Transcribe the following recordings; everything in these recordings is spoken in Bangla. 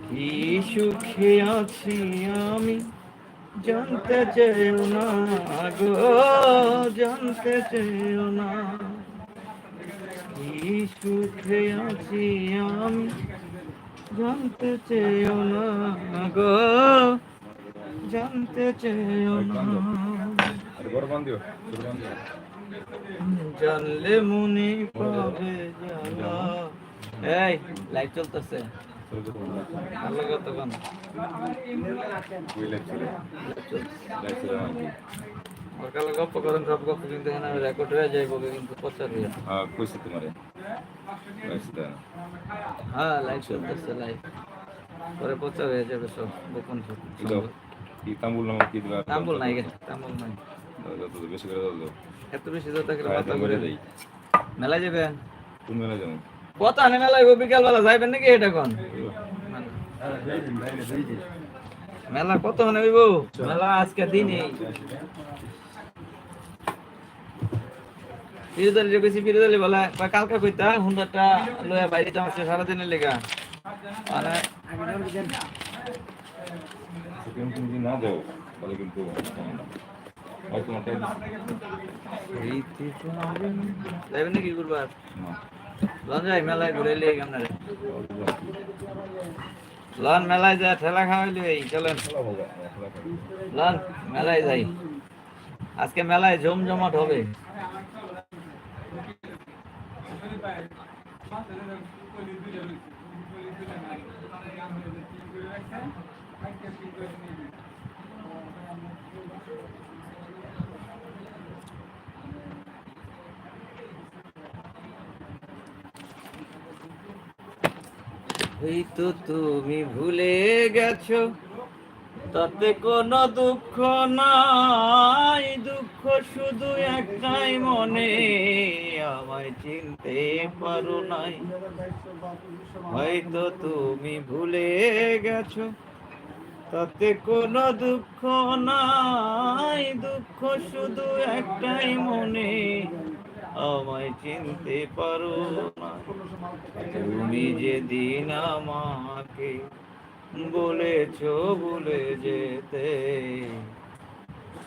কি সুখে আছি আমি জানতে চেও না গো, জানতে চেও না। কি সুখে আছি আমি জানতে চেও না গো, জানতে চেও না। জানলে মনে পাবে জ্বালা। এই লাইভ চলতেছে, ভালো কতক্ষণ সকালে গপ্প করেন, সব গপ্প কিন্তু এখানে রেকর্ড হয়ে যাইব, কিন্তু প্রচার হয়ে কইছি তোমারে। হ্যাঁ লাইভ চলতেছে, লাইভ পরে প্রচার হয়ে যাবে সব গোপন সব। কি তাম্বুল নাম কি দিবা? তাম্বুল নাই গে, তাম্বুল নাই। যত বেশি করে দাও। এত বেশি দাও তাকে মাথা করে দেই। মেলা যাবেন? কোন মেলা যাবেন? কত আনে মেলায় বিকাল বেলা যাইবেন নাকি? এটা কোন মেলা কত মানে হইব? মেলা আজকে দিনই বিরোধী বেশি বিরোধী বলে কালকে কইতা হুন্ডাটা লয়া বাইরে যাওয়া সারাদিনের লেগা মানে তুমি না যাও তাহলে কিন্তু যাইবেন নাকি গুরবার? লন যাই মেলায় ঘুরে লিয়ে আপনারে লন মেলায় যা ঠেলা খাওয়াইলি এই চলেন লন মেলায় যাই। আজকে মেলায় জমজমাট হবে। হয়তো তুমি ভুলে গেছো তাতে কোনো দুঃখ নাই, দুঃখ শুধু একটাই মনে আমায় চিনতে পারো নাই। হয়তো তুমি ভুলে গেছো তাতে কোনো দুঃখ নাই, দুঃখ শুধু একটাই মনে আমায় চিনতে পারো না। তুমি যেদিন আমাকে বলেছো ভুলে যেতে,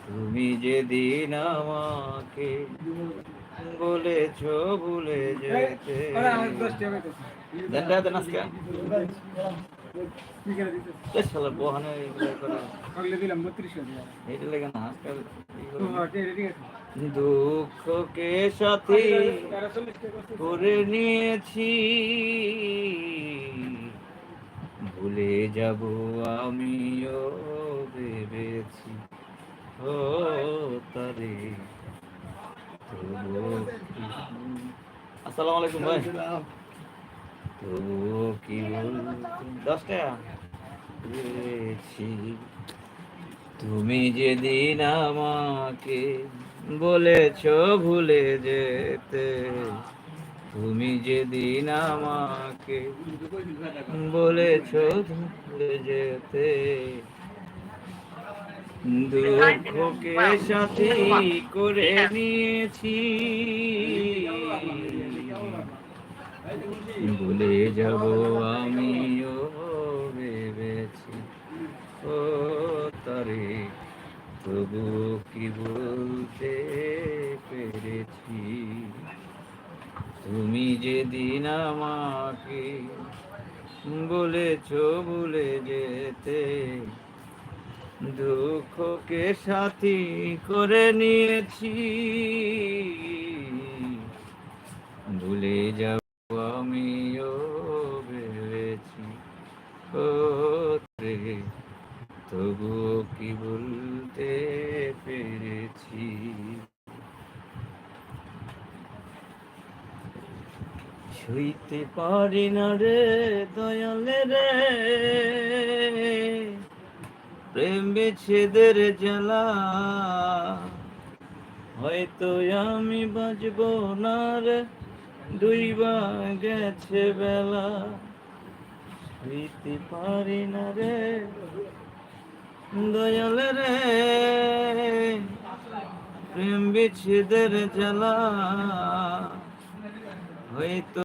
তুমি যেদিন আমাকে বলেছো ভুলে যেতে। দুঃখকে সাথী করে নিয়েছি, ভুলে যাব আমিও ভেবেছি ও তারে। আসসালামু আলাইকুম ভাই। তবুও কি বলতে 10 টাকা পেয়েছি, তুমি যেদিন আমাকে বলেছো ভুলে যেতে, তুমি যেদিন আমাকে বলেছো ভুলে যেতে। দুঃখকে সাথী করে নিয়েছি, ভুলে যাব আমিও ভেবেছি ও তারে। তবু কি বলতে পেরেছি, তুমি যেদিন আমাকে বলেছো ভুলে যেতে, দুঃখকে সাথী করে নিয়েছি, ভুলে যাব আমিও ভেবেছি ও রে। তবুও কি বলতে পেরেছি। ছুঁইতে পারি না রে দয়ালে রে প্রেম বিচ্ছেদের জ্বালা, হয়তো আমি বাঁচবো না রে, ডুইবা গেছে বেলা। ছুঁইতে পারি না রে দয়ালে রে প্রেম বিচ্ছেদের জ্বালা, হয়তো